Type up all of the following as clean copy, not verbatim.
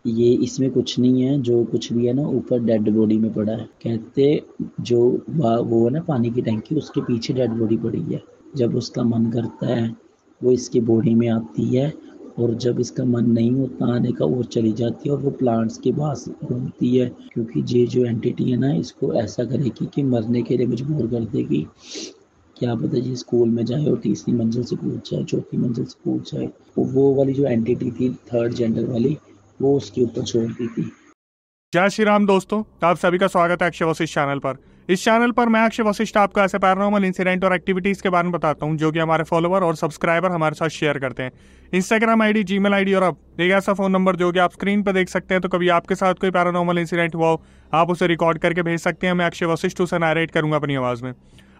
ये इसमें कुछ नहीं है, जो कुछ भी है ना ऊपर डेड बॉडी में पड़ा है। कहते जो वो है ना पानी की टंकी, उसके पीछे डेड बॉडी पड़ी है। जब उसका मन करता है वो इसकी बॉडी में आती है, और जब इसका मन नहीं होता आने का वो चली जाती है और वो प्लांट्स के पास घूमती है। क्योंकि ये जो एंटिटी है ना इसको ऐसा करेगी कि मरने के लिए मजबूर कर देगी। क्या पता जी स्कूल में जाए और तीसरी मंजिल से कूद जाए, चौथी मंजिल से कूद जाए। वो वाली जो एंटिटी थी थर्ड जेंडर वाली, वो उसके ऊपर छोड़ दी थी। जय श्री राम दोस्तों, आप सभी का स्वागत है अक्षय वशिष्ठ चैनल पर। इस चैनल पर मैं अक्षय वशिष्ठ आपको ऐसे पैरानॉर्मल इंसिडेंट और एक्टिविटीज के बारे में बताता हूं जो कि हमारे फॉलोवर और सब्सक्राइबर हमारे साथ शेयर करते हैं। इंस्टाग्राम आईडी, जीमेल आईडी और अब एक ऐसा फोन नंबर जो कि आप स्क्रीन पर देख सकते हैं। तो कभी आपके साथ कोई पैरानॉर्मल इंसिडेंट हुआ हो, आप उसे रिकॉर्ड करके भेज सकते हैं। मैं अक्षय वशिष्ठ उसे नरेट करूंगा अपनी आवाज में।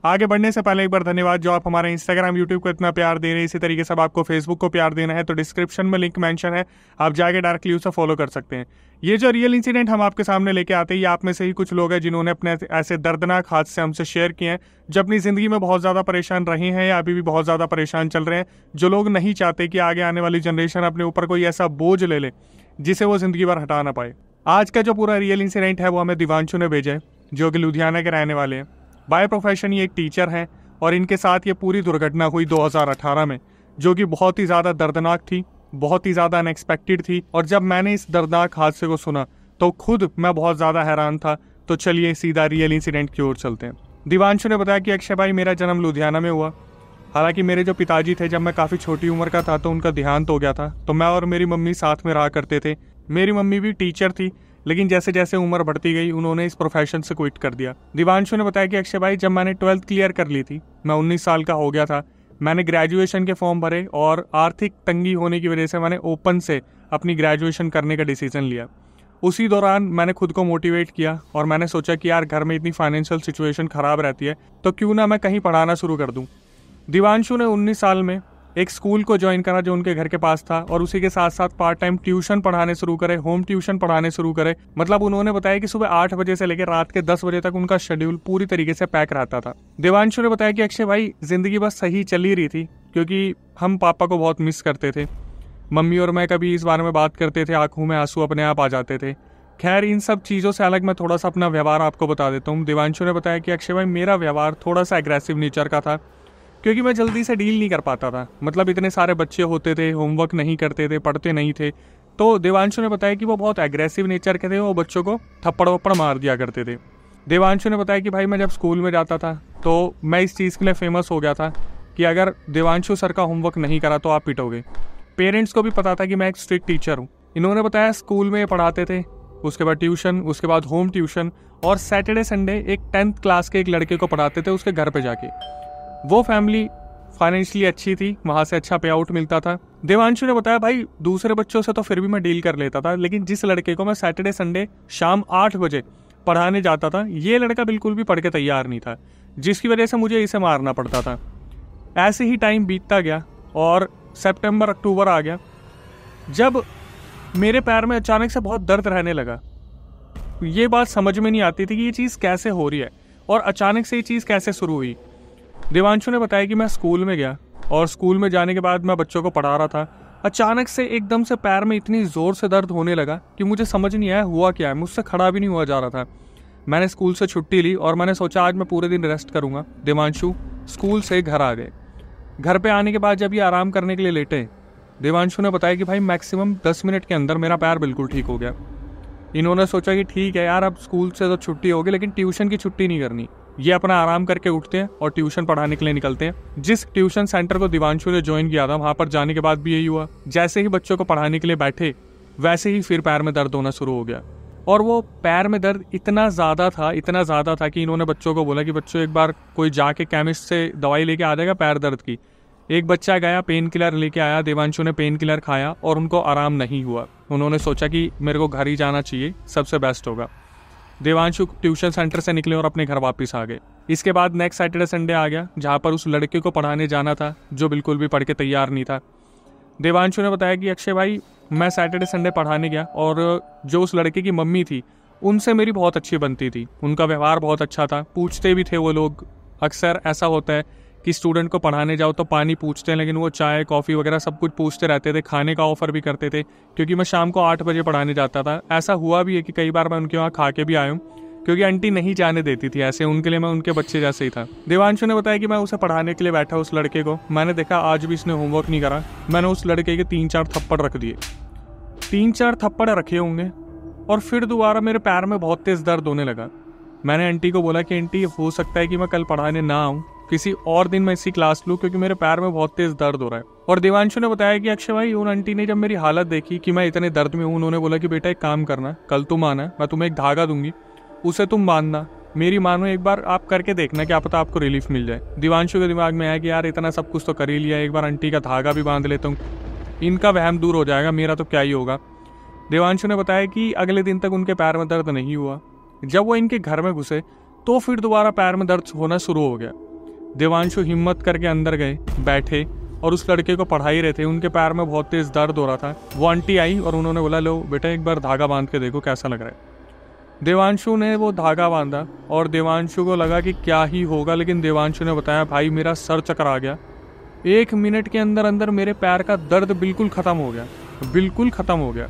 आगे बढ़ने से पहले एक बार धन्यवाद जो आप हमारे इंस्टाग्राम, यूट्यूब को इतना प्यार दे रहे हैं। इसी तरीके से आपको फेसबुक को प्यार देना है तो डिस्क्रिप्शन में लिंक मेंशन है, आप जाके डायरेक्टली उसे फॉलो कर सकते हैं। ये जो रियल इंसिडेंट हम आपके सामने लेके आते हैं, ये आप में से ही कुछ लोग हैं जिन्होंने अपने ऐसे दर्दनाक हादसे हमसे शेयर किए हैं, जो अपनी जिंदगी में बहुत ज्यादा परेशान रहे हैं या अभी भी बहुत ज्यादा परेशान चल रहे हैं, जो लोग नहीं चाहते कि आगे आने वाली जनरेशन अपने ऊपर कोई ऐसा बोझ ले ले जिसे वो जिंदगी भर हटा ना पाए। आज का जो पूरा रियल इंसिडेंट है वो हमें दिवांशु ने भेजा है, जो कि लुधियाना के रहने वाले हैं। बाय प्रोफेशन ये एक टीचर हैं और इनके साथ ये पूरी दुर्घटना हुई 2018 में, जो कि बहुत ही ज़्यादा दर्दनाक थी, बहुत ही ज़्यादा अनएक्सपेक्टेड थी। और जब मैंने इस दर्दनाक हादसे को सुना तो खुद मैं बहुत ज़्यादा हैरान था। तो चलिए सीधा रियल इंसिडेंट की ओर चलते हैं। दिवांशु ने बताया कि अक्षय भाई, मेरा जन्म लुधियाना में हुआ। हालांकि मेरे जो पिताजी थे, जब मैं काफ़ी छोटी उम्र का था तो उनका देहांत हो गया था, तो मैं और मेरी मम्मी साथ में रहा करते थे। मेरी मम्मी भी टीचर थी, लेकिन जैसे जैसे उम्र बढ़ती गई उन्होंने इस प्रोफेशन से क्विट कर दिया। दिवांशु ने बताया कि अक्षय भाई, जब मैंने 12th क्लियर कर ली थी, मैं 19 साल का हो गया था। मैंने ग्रेजुएशन के फॉर्म भरे और आर्थिक तंगी होने की वजह से मैंने ओपन से अपनी ग्रेजुएशन करने का डिसीजन लिया। उसी दौरान मैंने खुद को मोटिवेट किया और मैंने सोचा कि यार घर में इतनी फाइनेंशियल सिचुएशन खराब रहती है तो क्यों ना मैं कहीं पढ़ाना शुरू कर दूं। दिवांशु ने 19 साल में एक स्कूल को ज्वाइन करा जो उनके घर के पास था, और उसी के साथ साथ पार्ट टाइम ट्यूशन पढ़ाने शुरू करे, होम ट्यूशन पढ़ाने शुरू करे। मतलब उन्होंने बताया कि सुबह 8 बजे से लेकर रात के 10 बजे तक उनका शेड्यूल पूरी तरीके से पैक रहता था। दिवांशु ने बताया कि अक्षय भाई, जिंदगी बस सही चल ही रही थी, क्योंकि हम पापा को बहुत मिस करते थे। मम्मी और मैं कभी इस बारे में बात करते थे, आंखों में आंसू अपने आप आ जाते थे। खैर, इन सब चीज़ों से अलग मैं थोड़ा सा अपना व्यवहार आपको बता देता हूँ। दिवांशु ने बताया कि अक्षय भाई, मेरा व्यवहार थोड़ा सा एग्रेसिव नेचर का था, क्योंकि मैं जल्दी से डील नहीं कर पाता था। मतलब इतने सारे बच्चे होते थे, होमवर्क नहीं करते थे, पढ़ते नहीं थे। तो देवांशु ने बताया कि वो बहुत एग्रेसिव नेचर के थे, वो बच्चों को थप्पड़ वप्पड़ मार दिया करते थे। देवांशु ने बताया कि भाई, मैं जब स्कूल में जाता था तो मैं इस चीज़ के लिए फेमस हो गया था कि अगर देवांशु सर का होमवर्क नहीं करा तो आप पिटोगे। पेरेंट्स को भी पता था कि मैं एक स्ट्रिक्ट टीचर हूँ। इन्होंने बताया स्कूल में पढ़ाते थे, उसके बाद ट्यूशन, उसके बाद होम ट्यूशन, और सैटरडे संडे एक 10th क्लास के एक लड़के को पढ़ाते थे उसके घर पे जाके। वो फैमिली फाइनेंशियली अच्छी थी, वहाँ से अच्छा पे आउट मिलता था। देवांशु ने बताया भाई, दूसरे बच्चों से तो फिर भी मैं डील कर लेता था, लेकिन जिस लड़के को मैं सैटरडे संडे शाम 8 बजे पढ़ाने जाता था, ये लड़का बिल्कुल भी पढ़ के तैयार नहीं था, जिसकी वजह से मुझे इसे मारना पड़ता था। ऐसे ही टाइम बीतता गया और सितंबर अक्टूबर आ गया, जब मेरे पैर में अचानक से बहुत दर्द रहने लगा। ये बात समझ में नहीं आती थी कि ये चीज़ कैसे हो रही है और अचानक से ये चीज़ कैसे शुरू हुई। देवांशु ने बताया कि मैं स्कूल में गया और स्कूल में जाने के बाद मैं बच्चों को पढ़ा रहा था। अचानक से एकदम से पैर में इतनी ज़ोर से दर्द होने लगा कि मुझे समझ नहीं आया हुआ क्या है। मुझसे खड़ा भी नहीं हुआ जा रहा था। मैंने स्कूल से छुट्टी ली और मैंने सोचा आज मैं पूरे दिन रेस्ट करूँगा। देवांशु स्कूल से घर आ गए। घर पे आने के बाद जब ये आराम करने के लिए लेटे, देवांशु ने बताया कि भाई मैक्सिमम 10 मिनट के अंदर मेरा पैर बिल्कुल ठीक हो गया। इन्होंने सोचा कि ठीक है यार, अब स्कूल से तो छुट्टी होगी लेकिन ट्यूशन की छुट्टी नहीं करनी। ये अपना आराम करके उठते हैं और ट्यूशन पढ़ाने के लिए निकलते हैं। जिस ट्यूशन सेंटर को दिवांशु ने ज्वाइन किया था, वहाँ पर जाने के बाद भी यही हुआ। जैसे ही बच्चों को पढ़ाने के लिए बैठे, वैसे ही फिर पैर में दर्द होना शुरू हो गया। और वो पैर में दर्द इतना ज़्यादा था कि इन्होंने बच्चों को बोला कि बच्चों, एक बार कोई जाके केमिस्ट से दवाई लेके आ जाएगा पैर दर्द की। एक बच्चा गया, पेन किलर लेके आया। देवांशु ने पेन किलर खाया और उनको आराम नहीं हुआ। उन्होंने सोचा कि मेरे को घर ही जाना चाहिए, सबसे बेस्ट होगा। देवांशु ट्यूशन सेंटर से निकले और अपने घर वापस आ गए। इसके बाद नेक्स्ट सैटरडे संडे आ गया, जहाँ पर उस लड़के को पढ़ाने जाना था जो बिल्कुल भी पढ़ के तैयार नहीं था। देवांशु ने बताया कि अक्षय भाई, मैं सैटरडे संडे पढ़ाने गया और जो उस लड़के की मम्मी थी उनसे मेरी बहुत अच्छी बनती थी। उनका व्यवहार बहुत अच्छा था, पूछते भी थे वो लोग। अक्सर ऐसा होता है कि स्टूडेंट को पढ़ाने जाओ तो पानी पूछते हैं, लेकिन वो चाय कॉफ़ी वगैरह सब कुछ पूछते रहते थे, खाने का ऑफ़र भी करते थे, क्योंकि मैं शाम को 8 बजे पढ़ाने जाता था। ऐसा हुआ भी है कि कई बार मैं उनके वहाँ खा के भी आया हूँ, क्योंकि आंटी नहीं जाने देती थी, ऐसे उनके लिए मैं उनके बच्चे जैसे ही था। देवांशु ने बताया कि मैं उसे पढ़ाने के लिए बैठा उस लड़के को, मैंने देखा आज भी इसने होमवर्क नहीं करा। मैंने उस लड़के के 3-4 थप्पड़ रख दिए, 3-4 थप्पड़ रखे होंगे, और फिर दोबारा मेरे पैर में बहुत तेज़ दर्द होने लगा। मैंने आंटी को बोला कि आंटी हो सकता है कि मैं कल पढ़ाने ना आऊँ, किसी और दिन मैं इसी क्लास लूँ, क्योंकि मेरे पैर में बहुत तेज़ दर्द हो रहा है। और देवांशु ने बताया कि अक्षय भाई, उन आंटी ने जब मेरी हालत देखी कि मैं इतने दर्द में हूँ, उन्होंने बोला कि बेटा एक काम करना, कल तुम आना, मैं तुम्हें एक धागा दूंगी, उसे तुम बांधना, मेरी मानो एक बार आप करके देखना, क्या पता आपको रिलीफ मिल जाए। देवांशु के दिमाग में आया कि यार इतना सब कुछ तो कर ही लिया, एक बार आंटी का धागा भी बांध लेता हूँ, इनका वहम दूर हो जाएगा, मेरा तो क्या ही होगा। देवांशु ने बताया कि अगले दिन तक उनके पैर में दर्द नहीं हुआ। जब वो इनके घर में घुसे तो फिर दोबारा पैर में दर्द होना शुरू हो गया। देवांशु हिम्मत करके अंदर गए, बैठे और उस लड़के को पढ़ा ही रहे थे, उनके पैर में बहुत तेज़ दर्द हो रहा था। वो आंटी आई और उन्होंने बोला, लो बेटा एक बार धागा बांध के देखो कैसा लग रहा है। देवांशु ने वो धागा बांधा और देवांशु को लगा कि क्या ही होगा, लेकिन देवांशु ने बताया, भाई मेरा सर चकरा गया, 1 मिनट के अंदर अंदर मेरे पैर का दर्द बिल्कुल ख़त्म हो गया, बिल्कुल ख़त्म हो गया।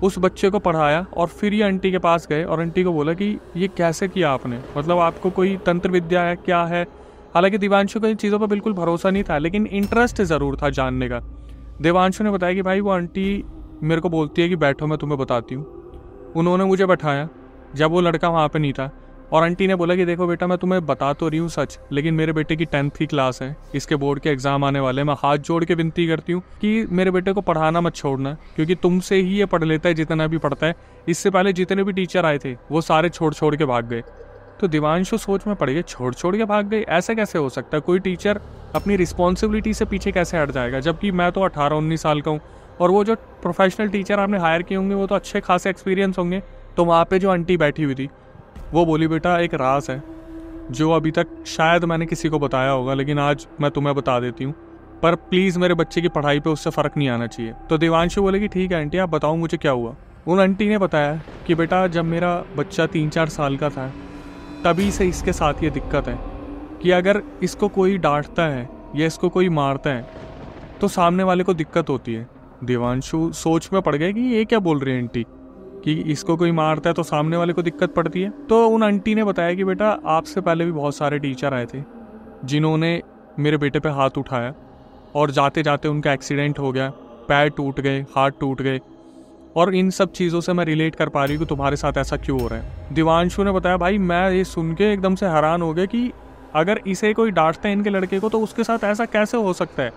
उस बच्चे को पढ़ाया और फिर ये आंटी के पास गए और आंटी को बोला कि ये कैसे किया आपने, मतलब आपको कोई तंत्र विद्या है क्या है। हालांकि देवांशु को इन चीज़ों पर बिल्कुल भरोसा नहीं था, लेकिन इंटरेस्ट ज़रूर था जानने का। देवांशु ने बताया कि भाई वो आंटी मेरे को बोलती है कि बैठो मैं तुम्हें बताती हूँ। उन्होंने मुझे बैठाया जब वो लड़का वहाँ पे नहीं था, और आंटी ने बोला कि देखो बेटा मैं तुम्हें बता तो रही हूँ सच, लेकिन मेरे बेटे की 10th की क्लास है, इसके बोर्ड के एग्ज़ाम आने वाले हैं, मैं हाथ जोड़ के विनती करती हूँ कि मेरे बेटे को पढ़ाना मत छोड़ना, क्योंकि तुमसे ही ये पढ़ लेता है जितना भी पढ़ता है। इससे पहले जितने भी टीचर आए थे वो सारे छोड़ के भाग गए। तो देवांशु सोच में पड़ गए, छोड़ के भाग गए, ऐसा कैसे हो सकता है, कोई टीचर अपनी रिस्पॉन्सिबिलिटी से पीछे कैसे हट जाएगा, जबकि मैं तो 18-19 साल का हूँ, और वो जो प्रोफेशनल टीचर आपने हायर किए होंगे वो तो अच्छे खासे एक्सपीरियंस होंगे। तो वहाँ पे जो आंटी बैठी हुई थी वो बोली, बेटा एक राज है जो अभी तक शायद मैंने किसी को बताया होगा, लेकिन आज मैं तुम्हें बता देती हूँ, पर प्लीज़ मेरे बच्चे की पढ़ाई पे उससे फ़र्क नहीं आना चाहिए। तो देवांशु बोले कि ठीक है आंटी, आप बताओ मुझे क्या हुआ। उन आंटी ने बताया कि बेटा जब मेरा बच्चा 3-4 साल का था तभी से इसके साथ ये दिक्कत है कि अगर इसको कोई डांटता है या इसको कोई मारता है तो सामने वाले को दिक्कत होती है। देवांशु सोच में पड़ गए कि ये क्या बोल रही है आंटी, कि इसको कोई मारता है तो सामने वाले को दिक्कत पड़ती है। तो उन आंटी ने बताया कि बेटा आपसे पहले भी बहुत सारे टीचर आए थे जिन्होंने मेरे बेटे पे हाथ उठाया, और जाते जाते उनका एक्सीडेंट हो गया, पैर टूट गए, हाथ टूट गए, और इन सब चीज़ों से मैं रिलेट कर पा रही हूँ कि तुम्हारे साथ ऐसा क्यों हो रहा है। देवांशु ने बताया, भाई मैं ये सुन के एकदम से हैरान हो गया कि अगर इसे कोई डांटता है इनके लड़के को तो उसके साथ ऐसा कैसे हो सकता है।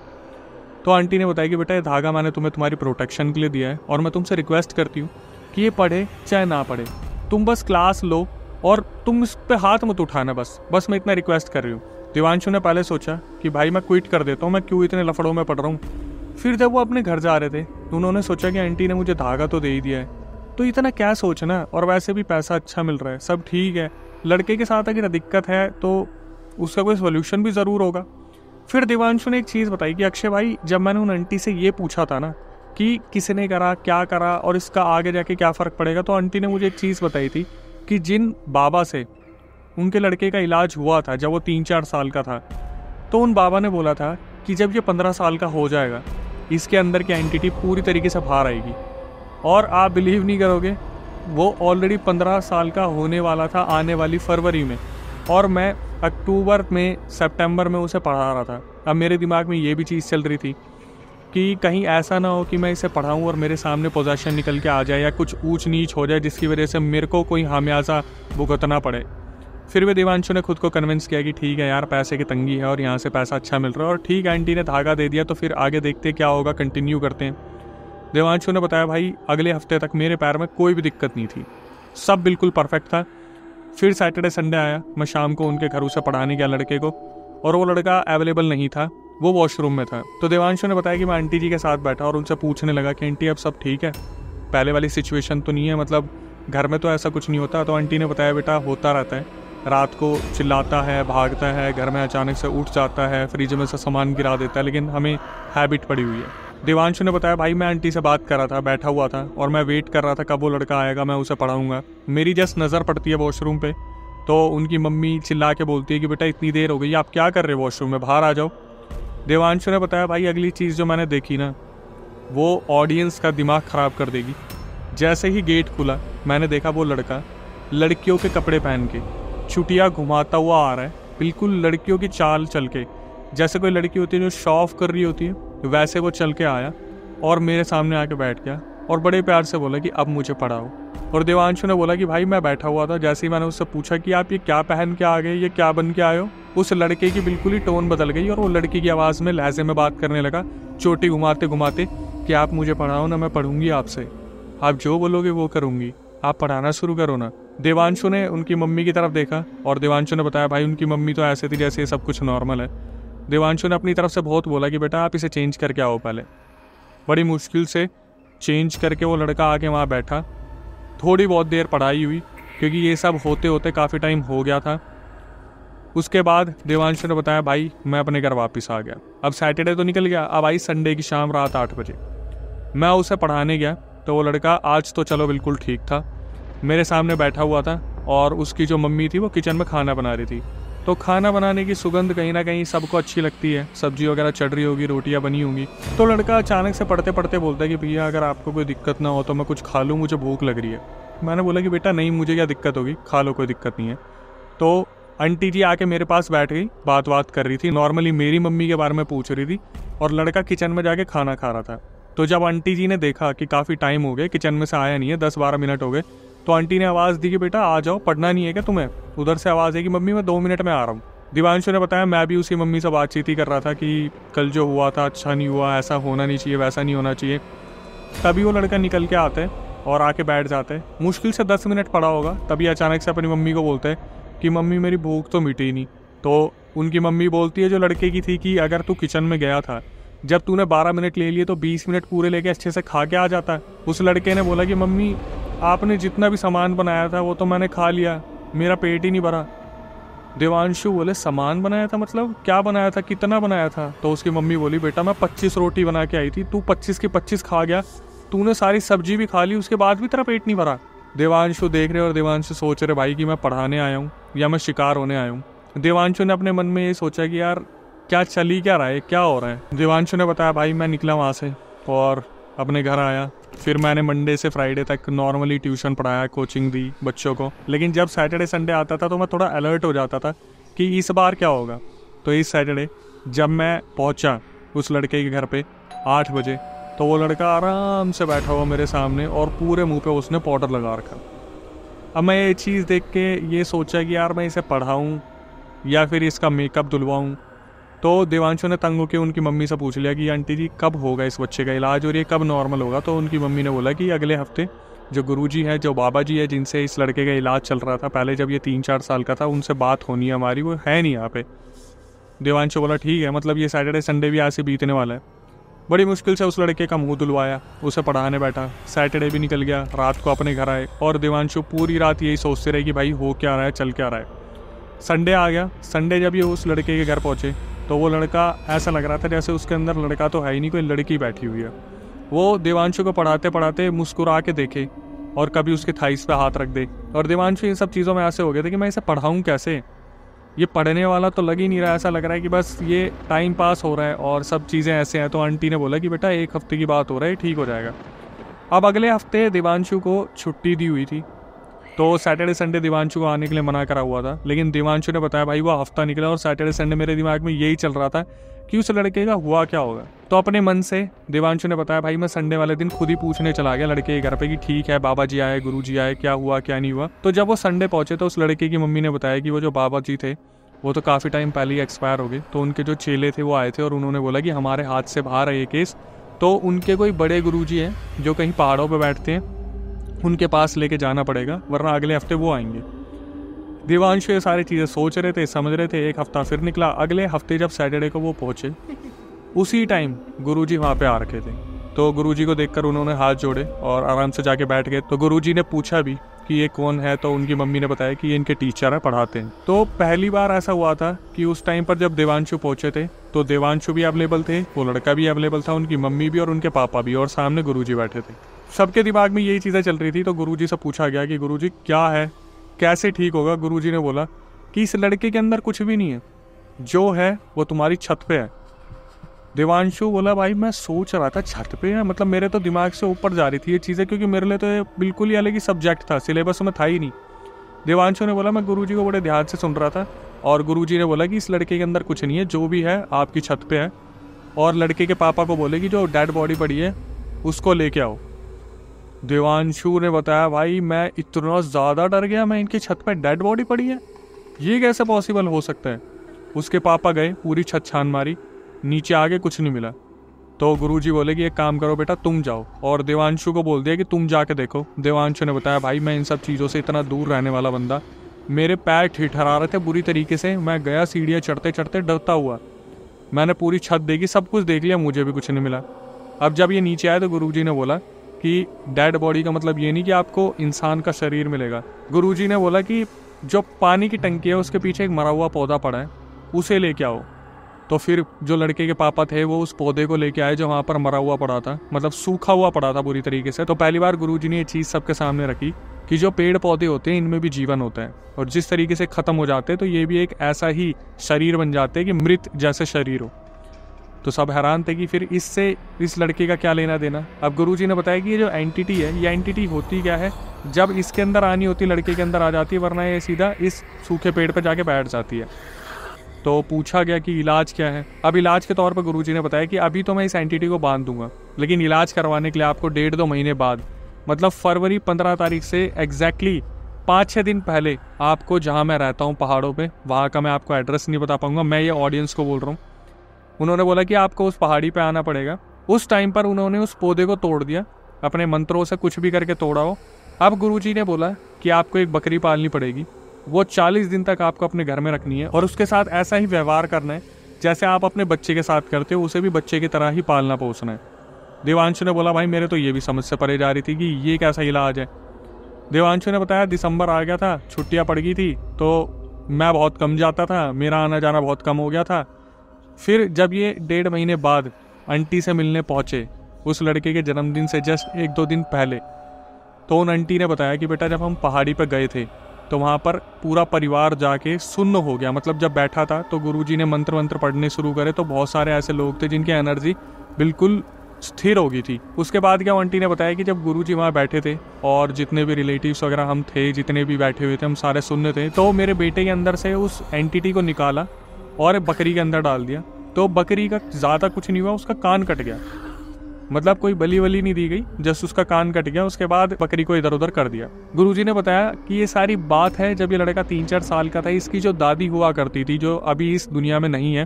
तो आंटी ने बताया कि बेटा ये धागा मैंने तुम्हें तुम्हारी प्रोटेक्शन के लिए दिया है, और मैं तुमसे रिक्वेस्ट करती हूँ कि ये पढ़े चाहे ना पढ़े, तुम बस क्लास लो और तुम इस पे हाथ मत उठाना, बस मैं इतना रिक्वेस्ट कर रही हूँ। देवांशु ने पहले सोचा कि भाई मैं क्विट कर देता हूँ, मैं क्यों इतने लफड़ों में पढ़ रहा हूँ। फिर जब वो अपने घर जा रहे थे तो उन्होंने सोचा कि आंटी ने मुझे धागा तो दे ही दिया है, तो इतना क्या सोचना, और वैसे भी पैसा अच्छा मिल रहा है, सब ठीक है, लड़के के साथ अगर दिक्कत है तो उसका कोई सोल्यूशन भी ज़रूर होगा। फिर देवांशु ने एक चीज़ बताई कि अक्षय भाई, जब मैंने उन आंटी से ये पूछा था ना कि किसने करा, क्या करा और इसका आगे जाके क्या फ़र्क पड़ेगा, तो आंटी ने मुझे एक चीज़ बताई थी कि जिन बाबा से उनके लड़के का इलाज हुआ था जब वो 3-4 साल का था, तो उन बाबा ने बोला था कि जब ये 15 साल का हो जाएगा इसके अंदर की एंटिटी पूरी तरीके से बाहर आएगी। और आप बिलीव नहीं करोगे, वो ऑलरेडी 15 साल का होने वाला था आने वाली फरवरी में, और मैं अक्टूबर में सितंबर में उसे पढ़ा रहा था। अब मेरे दिमाग में ये भी चीज़ चल रही थी कि कहीं ऐसा ना हो कि मैं इसे पढ़ाऊँ और मेरे सामने पोजेशन निकल के आ जाए या कुछ ऊंच नीच हो जाए जिसकी वजह से मेरे को कोई खामियाजा भुगतना पड़े। फिर भी देवांशु ने खुद को कन्विंस किया कि ठीक है यार, पैसे की तंगी है और यहाँ से पैसा अच्छा मिल रहा है, और ठीक है आंटी ने धागा दे दिया तो फिर आगे देखते क्या होगा, कंटिन्यू करते हैं। देवांशु ने बताया, भाई अगले हफ्ते तक मेरे पैर में कोई भी दिक्कत नहीं थी, सब बिल्कुल परफेक्ट था। फिर सैटरडे संडे आया, मैं शाम को उनके घर उसे पढ़ाने गया लड़के को, और वो लड़का अवेलेबल नहीं था, वो वॉशरूम में था। तो देवांशु ने बताया कि मैं आंटी जी के साथ बैठा और उनसे पूछने लगा कि आंटी अब सब ठीक है, पहले वाली सिचुएशन तो नहीं है, मतलब घर में तो ऐसा कुछ नहीं होता। तो आंटी ने बताया, बेटा होता रहता है, रात को चिल्लाता है, भागता है, घर में अचानक से उठ जाता है, फ्रिज में से सामान गिरा देता है, लेकिन हमें हैबिट पड़ी हुई है। देवांशु ने बताया, भाई मैं आंटी से बात कर रहा था, बैठा हुआ था और मैं वेट कर रहा था कब वो लड़का आएगा, मैं उसे पढ़ाऊंगा। मेरी जस्ट नज़र पड़ती है वॉशरूम पे तो उनकी मम्मी चिल्ला के बोलती है कि बेटा इतनी देर हो गई, आप क्या कर रहे हो वॉशरूम में, बाहर आ जाओ। देवांशु ने बताया भाई अगली चीज़ जो मैंने देखी ना वो ऑडियंस का दिमाग ख़राब कर देगी। जैसे ही गेट खुला मैंने देखा वो लड़का लड़कियों के कपड़े पहन के छुटियाँ घुमाता हुआ आ रहा है, बिल्कुल लड़कियों की चाल चल के, जैसे कोई लड़की होती है जो शो ऑफ कर रही होती है वैसे वो चल के आया और मेरे सामने आके बैठ गया और बड़े प्यार से बोला कि अब मुझे पढ़ाओ। और देवांशु ने बोला कि भाई मैं बैठा हुआ था, जैसे ही मैंने उससे पूछा कि आप ये क्या पहन के आ गए, ये क्या बन के आए हो, उस लड़के की बिल्कुल ही टोन बदल गई और वो लड़की की आवाज़ में लहजे में बात करने लगा, चोटी घुमाते घुमाते कि आप मुझे पढ़ाओ ना, मैं पढ़ूंगी आपसे, आप जो बोलोगे वो करूंगी, आप पढ़ाना शुरू करो ना। देवांशु ने उनकी मम्मी की तरफ देखा और देवांशु ने बताया भाई उनकी मम्मी तो ऐसे थी जैसे ये सब कुछ नॉर्मल है। देवांशु ने अपनी तरफ से बहुत बोला कि बेटा आप इसे चेंज करके आओ पहले। बड़ी मुश्किल से चेंज करके वो लड़का आके वहाँ बैठा। थोड़ी बहुत देर पढ़ाई हुई क्योंकि ये सब होते होते काफ़ी टाइम हो गया था। उसके बाद देवांशु ने बताया भाई मैं अपने घर वापस आ गया, अब सैटरडे तो निकल गया, अब आई संडे की शाम रात 8 बजे। मैं उसे पढ़ाने गया तो वो लड़का आज तो चलो बिल्कुल ठीक था, मेरे सामने बैठा हुआ था और उसकी जो मम्मी थी वो किचन में खाना बना रही थी। तो खाना बनाने की सुगंध कहीं ना कहीं सबको अच्छी लगती है, सब्जी वगैरह चढ़ रही होगी, रोटियां बनी होंगी। तो लड़का अचानक से पढ़ते पढ़ते बोलता है कि भैया अगर आपको कोई दिक्कत ना हो तो मैं कुछ खा लूँ, मुझे भूख लग रही है। मैंने बोला कि बेटा नहीं, मुझे क्या दिक्कत होगी, खा लो, कोई दिक्कत नहीं है। तो आंटी जी आके मेरे पास बैठ गई, बात कर रही थी, नॉर्मली मेरी मम्मी के बारे में पूछ रही थी और लड़का किचन में जाके खाना खा रहा था। तो जब आंटी जी ने देखा कि काफ़ी टाइम हो गया, किचन में से आया नहीं है, 10-12 मिनट हो गए, तो आंटी ने आवाज़ दी कि बेटा आ जाओ, पढ़ना नहीं है क्या तुम्हें। उधर से आवाज़ है कि मम्मी मैं 2 मिनट में आ रहा हूँ। दिवांशु ने बताया मैं भी उसी मम्मी से बातचीत ही कर रहा था कि कल जो हुआ था अच्छा नहीं हुआ, ऐसा होना नहीं चाहिए, वैसा नहीं होना चाहिए। तभी वो लड़का निकल के आता है और आके बैठ जाता है। मुश्किल से 10 मिनट पड़ा होगा, तभी अचानक से अपनी मम्मी को बोलता है कि मम्मी मेरी भूख तो मिटी नहीं। तो उनकी मम्मी बोलती है जो लड़के की थी कि अगर तू किचन में गया था, जब तूने 12 मिनट ले लिए तो 20 मिनट पूरे लेके अच्छे से खा के आ जाता है। उस लड़के ने बोला कि मम्मी आपने जितना भी सामान बनाया था वो तो मैंने खा लिया, मेरा पेट ही नहीं भरा। देवांशु बोले सामान बनाया था मतलब क्या बनाया था, कितना बनाया था। तो उसकी मम्मी बोली बेटा मैं 25 रोटी बना के आई थी, तू 25 की 25 खा गया, तूने सारी सब्जी भी खा ली, उसके बाद भी तेरा पेट नहीं भरा। देवांशु देख रहे और देवांशु सोच रहे भाई कि मैं पढ़ाने आया हूँ या मैं शिकार होने आया हूँ। देवांशु ने अपने मन में ये सोचा कि यार क्या चली क्या रहा है, क्या हो रहा है। देवांशु ने बताया भाई मैं निकला वहाँ से और अपने घर आया, फिर मैंने मंडे से फ्राइडे तक नॉर्मली ट्यूशन पढ़ाया, कोचिंग दी बच्चों को। लेकिन जब सैटरडे संडे आता था तो मैं थोड़ा अलर्ट हो जाता था कि इस बार क्या होगा। तो इस सैटरडे जब मैं पहुंचा उस लड़के के घर पे 8 बजे, तो वो लड़का आराम से बैठा हुआ मेरे सामने और पूरे मुंह पे उसने पाउडर लगा रखा। अब मैं ये चीज़ देख के ये सोचा कि यार मैं इसे पढ़ाऊँ या फिर इसका मेकअप धुलवाऊँ। तो देवांशु ने तंग होकर उनकी मम्मी से पूछ लिया कि आंटी जी कब होगा इस बच्चे का इलाज और ये कब नॉर्मल होगा। तो उनकी मम्मी ने बोला कि अगले हफ्ते जो गुरुजी है, जो बाबा जी है जिनसे इस लड़के का इलाज चल रहा था पहले जब ये 3-4 साल का था, उनसे बात होनी है हमारी, वो है नहीं यहाँ पे। देवांशु बोला ठीक है, मतलब ये सैटरडे संडे भी ऐसे बीतने वाला है। बड़ी मुश्किल से उस लड़के का मुंह धुलवाया, उसे पढ़ाने बैठा। सैटरडे भी निकल गया, रात को अपने घर आए और देवांशु पूरी रात यही सोचते रहे कि भाई हो क्या रहा है, चल क्या रहा है। संडे आ गया। संडे जब ये उस लड़के के घर पहुँचे तो वो लड़का ऐसा लग रहा था जैसे उसके अंदर लड़का तो है ही नहीं, कोई लड़की बैठी हुई है। वो देवांशु को पढ़ाते पढ़ाते मुस्कुरा के देखे और कभी उसके थाइस पे हाथ रख दे। और देवांशु इन सब चीज़ों में ऐसे हो गया था कि मैं इसे पढ़ाऊँ कैसे, ये पढ़ने वाला तो लग ही नहीं रहा, ऐसा लग रहा है कि बस ये टाइम पास हो रहा है और सब चीज़ें ऐसे हैं। तो आंटी ने बोला कि बेटा 1 हफ्ते की बात हो रहा है, ठीक हो जाएगा। अब अगले हफ्ते देवांशु को छुट्टी दी हुई थी, तो सैटरडे संडे देवांशु को आने के लिए मना करा हुआ था। लेकिन देवांशु ने बताया भाई वो हफ्ता निकला और सैटरडे संडे मेरे दिमाग में यही चल रहा था कि उस लड़के का हुआ क्या होगा। तो अपने मन से देवांशु ने बताया भाई मैं संडे वाले दिन खुद ही पूछने चला गया लड़के के घर पे कि ठीक है बाबा जी आए, गुरु जी आए, क्या हुआ क्या नहीं हुआ। तो जब वो संडे पहुंचे तो उस लड़के की मम्मी ने बताया कि वो जो बाबा जी थे वो तो काफ़ी टाइम पहले ही एक्सपायर हो गए। तो उनके जो चेले थे वो आए थे और उन्होंने बोला कि हमारे हाथ से बाहर है ये केस, तो उनके कोई बड़े गुरुजी हैं जो कहीं पहाड़ों पर बैठते हैं, उनके पास लेके जाना पड़ेगा वरना अगले हफ्ते वो आएंगे। देवांशु ये सारी चीज़ें सोच रहे थे, समझ रहे थे। 1 हफ्ता फिर निकला। अगले हफ्ते जब सैटरडे को वो पहुँचे उसी टाइम गुरुजी वहाँ पे आ रखे थे। तो गुरुजी को देखकर उन्होंने हाथ जोड़े और आराम से जाके बैठ गए। तो गुरुजी ने पूछा भी कि ये कौन है, तो उनकी मम्मी ने बताया कि ये इनके टीचर है, पढ़ाते हैं। तो पहली बार ऐसा हुआ था कि उस टाइम पर जब देवांशु पहुँचे थे तो देवांशु भी अवेलेबल थे, वो लड़का भी अवेलेबल था, उनकी मम्मी भी और उनके पापा भी, और सामने गुरुजी बैठे थे। सबके दिमाग में यही चीज़ें चल रही थी। तो गुरुजी से पूछा गया कि गुरुजी क्या है, कैसे ठीक होगा? गुरुजी ने बोला कि इस लड़के के अंदर कुछ भी नहीं है, जो है वो तुम्हारी छत पे है। देवांशु बोला भाई मैं सोच रहा था छत पे है, मतलब मेरे तो दिमाग से ऊपर जा रही थी ये चीज़ें, क्योंकि मेरे लिए तो ये बिल्कुल ही अलग ही सब्जेक्ट था, सिलेबस में था ही नहीं। देवांशु ने बोला मैं गुरुजी को बड़े ध्यान से सुन रहा था और गुरुजी ने बोला कि इस लड़के के अंदर कुछ नहीं है, जो भी है आपकी छत पे है, और लड़के के पापा को बोले कि जो डेड बॉडी पड़ी है उसको लेके आओ। देवांशु ने बताया भाई मैं इतना ज़्यादा डर गया, मैं इनकी छत पे डेड बॉडी पड़ी है, ये कैसे पॉसिबल हो सकता है। उसके पापा गए, पूरी छत छान मारी, नीचे आगे कुछ नहीं मिला। तो गुरुजी बोले कि एक काम करो बेटा तुम जाओ, और देवांशु को बोल दिया कि तुम जाके देखो। देवांशु ने बताया भाई मैं इन सब चीज़ों से इतना दूर रहने वाला बंदा, मेरे पैर ठिठरा रहे थे बुरी तरीके से, मैं गया सीढ़ियाँ चढ़ते चढ़ते डरता हुआ, मैंने पूरी छत देखी, सब कुछ देख लिया, मुझे भी कुछ नहीं मिला। अब जब ये नीचे आए तो गुरुजी ने बोला कि डेड बॉडी का मतलब ये नहीं कि आपको इंसान का शरीर मिलेगा। गुरुजी ने बोला कि जो पानी की टंकी है उसके पीछे एक मरा हुआ पौधा पड़ा है, उसे लेके आओ। तो फिर जो लड़के के पापा थे वो उस पौधे को लेके आए जो वहाँ पर मरा हुआ पड़ा था, मतलब सूखा हुआ पड़ा था बुरी तरीके से। तो पहली बार गुरुजी ने ये चीज़ सबके सामने रखी कि जो पेड़ पौधे होते हैं इनमें भी जीवन होता है, और जिस तरीके से ख़त्म हो जाते हैं तो ये भी एक ऐसा ही शरीर बन जाते हैं कि मृत जैसे शरीर हो। तो सब हैरान थे कि फिर इससे इस लड़के का क्या लेना देना। अब गुरुजी ने बताया कि ये जो एंटिटी है, ये एंटिटी होती क्या है, जब इसके अंदर आनी होती लड़के के अंदर आ जाती है, वरना ये सीधा इस सूखे पेड़ पर जाके बैठ जाती है। तो पूछा गया कि इलाज क्या है। अब इलाज के तौर पर गुरुजी ने बताया कि अभी तो मैं इस एंटिटी को बांध दूंगा, लेकिन इलाज करवाने के लिए आपको 1.5-2 महीने बाद, मतलब फरवरी 15 तारीख से एग्जैक्टली 5-6 दिन पहले आपको, जहाँ मैं रहता हूँ पहाड़ों पे, वहाँ का मैं आपको एड्रेस नहीं बता पाऊंगा, मैं ये ऑडियंस को बोल रहा हूँ। उन्होंने बोला कि आपको उस पहाड़ी पे आना पड़ेगा। उस टाइम पर उन्होंने उस पौधे को तोड़ दिया, अपने मंत्रों से कुछ भी करके तोड़ा हो। अब गुरुजी ने बोला कि आपको एक बकरी पालनी पड़ेगी, वो 40 दिन तक आपको अपने घर में रखनी है, और उसके साथ ऐसा ही व्यवहार करना है जैसे आप अपने बच्चे के साथ करते हो, उसे भी बच्चे की तरह ही पालना पोसना है। देवांशु ने बोला भाई मेरे तो ये भी समझ से परे जा रही थी कि ये कैसा इलाज है। देवांशु ने बताया दिसंबर आ गया था, छुट्टियां पड़ गई थी, तो मैं बहुत कम जाता था, मेरा आना जाना बहुत कम हो गया था। फिर जब ये 1.5 महीने बाद आंटी से मिलने पहुंचे, उस लड़के के जन्मदिन से जस्ट 1-2 दिन पहले, तो उन आंटी ने बताया कि बेटा जब हम पहाड़ी पर गए थे तो वहाँ पर पूरा परिवार जाके सुन्न हो गया, मतलब जब बैठा था तो गुरुजी ने मंत्र मंत्र पढ़ने शुरू करे, तो बहुत सारे ऐसे लोग थे जिनकी एनर्जी बिल्कुल स्थिर हो गई थी। उसके बाद क्या आंटी ने बताया कि जब गुरुजी वहाँ बैठे थे और जितने भी रिलेटिव्स वगैरह हम थे, जितने भी बैठे हुए थे, हम सारे सुनने थे, तो मेरे बेटे के अंदर से उस एंटिटी को निकाला और बकरी के अंदर डाल दिया। तो बकरी का ज़्यादा कुछ नहीं हुआ, उसका कान कट गया, मतलब कोई बली वली नहीं दी गई, जस्ट उसका कान कट गया। उसके बाद बकरी को इधर उधर कर दिया। गुरुजी ने बताया कि ये सारी बात है जब ये लड़का 3-4 साल का था। इसकी जो दादी हुआ करती थी, जो अभी इस दुनिया में नहीं है,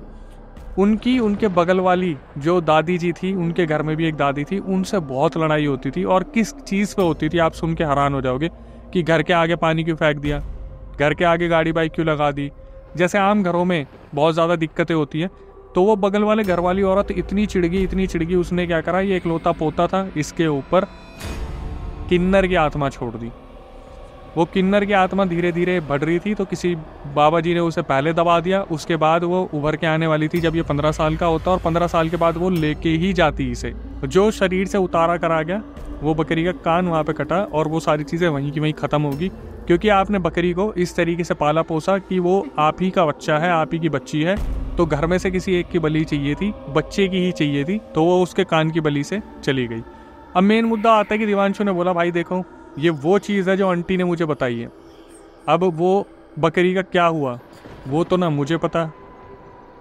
उनके बगल वाली जो दादी जी थी, उनके घर में भी एक दादी थी, उनसे बहुत लड़ाई होती थी। और किस चीज़ पे होती थी आप सुन के हैरान हो जाओगे कि घर के आगे पानी क्यों फेंक दिया, घर के आगे गाड़ी बाइक क्यों लगा दी, जैसे आम घरों में बहुत ज़्यादा दिक्कतें होती है। तो वो बगल वाले घर वाली औरत इतनी चिढ़ गई, उसने क्या करा, ये इकलौता पोता था, इसके ऊपर किन्नर की आत्मा छोड़ दी। वो किन्नर की आत्मा धीरे धीरे बढ़ रही थी, तो किसी बाबा जी ने उसे पहले दबा दिया। उसके बाद वो उभर के आने वाली थी जब ये 15 साल का होता, और 15 साल के बाद वो लेके ही जाती इसे। जो शरीर से उतारा करा गया, वो बकरी का कान वहाँ पे कटा, और वो सारी चीज़ें वहीं की वहीं ख़त्म होगी, क्योंकि आपने बकरी को इस तरीके से पाला पोसा कि वो आप ही का बच्चा है, आप ही की बच्ची है। तो घर में से किसी एक की बलि चाहिए थी, बच्चे की ही चाहिए थी, तो वो उसके कान की बलि से चली गई। अब मेन मुद्दा आता है कि देवांशु ने बोला भाई देखो, ये वो चीज़ है जो आंटी ने मुझे बताई है। अब वो बकरी का क्या हुआ वो तो ना मुझे पता,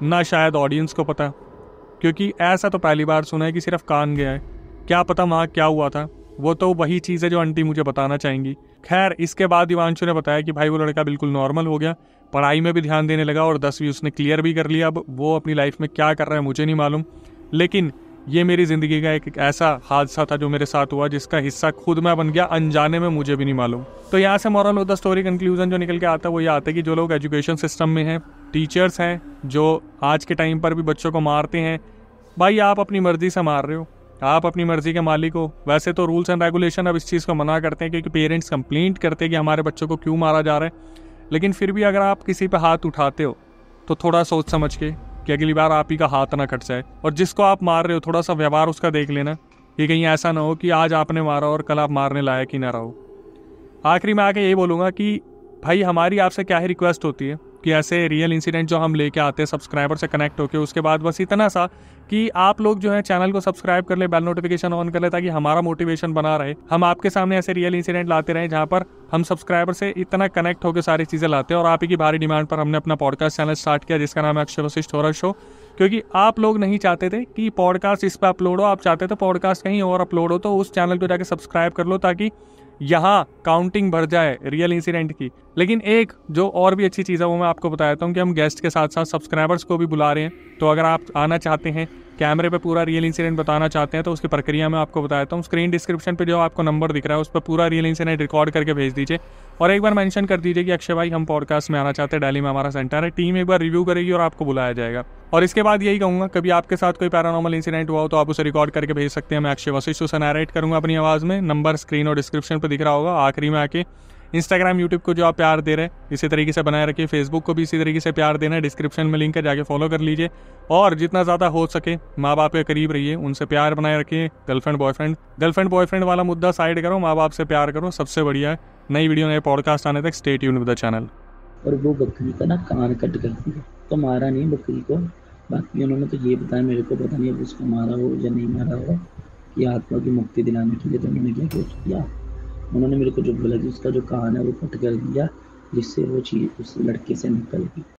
ना शायद ऑडियंस को पता, क्योंकि ऐसा तो पहली बार सुना है कि सिर्फ कान गया है। क्या पता वहाँ क्या हुआ था, वो तो वही चीज़ है जो आंटी मुझे बताना चाहेंगी। खैर, इसके बाद देवांशु ने बताया कि भाई वो लड़का बिल्कुल नॉर्मल हो गया, पढ़ाई में भी ध्यान देने लगा, और 10वीं उसने क्लियर भी कर लिया। अब वो अपनी लाइफ में क्या कर रहा है मुझे नहीं मालूम, लेकिन ये मेरी ज़िंदगी का एक ऐसा हादसा था जो मेरे साथ हुआ, जिसका हिस्सा खुद मैं बन गया, अनजाने में, मुझे भी नहीं मालूम। तो यहाँ से moral of the story conclusion जो निकल के आता है वो ये आता है कि जो लोग एजुकेशन सिस्टम में हैं, टीचर्स हैं जो आज के टाइम पर भी बच्चों को मारते हैं, भाई आप अपनी मर्जी से मार रहे हो, आप अपनी मर्जी के मालिक हो। वैसे तो रूल्स एंड रेगुलेशन अब इस चीज़ को मना करते हैं, क्योंकि पेरेंट्स कंप्लेंट करते हैं कि हमारे बच्चों को क्यों मारा जा रहा है, लेकिन फिर भी अगर आप किसी पे हाथ उठाते हो तो थोड़ा सोच समझ के कि अगली बार आप ही का हाथ ना कट जाए। और जिसको आप मार रहे हो थोड़ा सा व्यवहार उसका देख लेना, कि कहीं ऐसा ना हो कि आज आपने मारा और कल आप मारने लायक ही ना रहो। आखिरी में आके यही बोलूँगा कि भाई हमारी आपसे क्या ही रिक्वेस्ट होती है कि ऐसे रियल इंसिडेंट जो हम लेके आते हैं सब्सक्राइबर से कनेक्ट होकर, उसके बाद बस इतना सा कि आप लोग जो है चैनल को सब्सक्राइब कर ले, बेल नोटिफिकेशन ऑन कर ले, ताकि हमारा मोटिवेशन बना रहे, हम आपके सामने ऐसे रियल इंसिडेंट लाते रहें जहाँ पर हम सब्सक्राइबर से इतना कनेक्ट होकर सारी चीज़ें लाते हैं। और आप ही की भारी डिमांड पर हमने अपना पॉडकास्ट चैनल स्टार्ट किया जिसका नाम है अक्षय वशिष्ठ हॉरर शो, क्योंकि आप लोग नहीं चाहते थे कि पॉडकास्ट इस पर अपलोड हो, आप चाहते थे पॉडकास्ट कहीं और अपलोड हो। तो उस चैनल को जाके सब्सक्राइब कर लो ताकि यहाँ काउंटिंग बढ़ जाए रियल इंसिडेंट की। लेकिन एक जो और भी अच्छी चीज़ है वो मैं आपको बता देता हूँ कि हम गेस्ट के साथ साथ सब्सक्राइबर्स को भी बुला रहे हैं। तो अगर आप आना चाहते हैं, कैमरे पे पूरा रियल इंसिडेंट बताना चाहते हैं, तो उसकी प्रक्रिया मैं आपको बता देता हूँ। स्क्रीन डिस्क्रिप्शन पे जो आपको नंबर दिख रहा है उस पर पूरा रियल इंसिडेंट रिकॉर्ड करके भेज दीजिए और एक बार मेंशन कर दीजिए कि अक्षय भाई हम पॉडकास्ट में आना चाहते हैं, दिल्ली में हमारा सेंटर है। टीम एक बार रिव्यू करेगी और आपको बुलाया जाएगा। और इसके बाद यही कहूँगा, कभी आपके साथ कोई पैरानॉर्मल इंसिडेंट हुआ हो तो आप उसे रिकॉर्ड करके भेज सकते हैं। मैं अक्षय वशिष्ठ उसे नैरेट करूँगा अपनी आवाज़ में। नंबर स्क्रीन और डिस्क्रिप्शन पर दिख रहा होगा। आखिरी में आके इंस्टाग्राम यूट्यूब को जो आप प्यार दे रहे हैं इसी तरीके से बनाए रखिए, फेसबुक को भी इसी तरीके से प्यार देना है। डिस्क्रिप्शन में लिंक है, जाके फॉलो कर लीजिए। और जितना ज़्यादा हो सके माँ बाप के करीब रहिए, उनसे प्यार बनाए रखिए। गर्लफ्रेंड बॉयफ्रेंड वाला मुद्दा साइड करो, माँ बाप से प्यार करो, सबसे बढ़िया है। नई वीडियो नए पॉडकास्ट आने तक stay tuned with the channel. और वो बकरी का ना कान कट कर दिया, तो मारा नहीं बकरी को। बाकी उन्होंने तो ये बताया, मेरे को पता नहीं अब उसको मारा हो या नहीं मारा हो, कि आत्मा की मुक्ति दिलाने के लिए। तो उन्होंने क्या कुछ किया, उन्होंने मेरे को जो बोला कि उसका जो कान है वो कट कर दिया, जिससे वो चीज़ उस लड़के से निकल गई।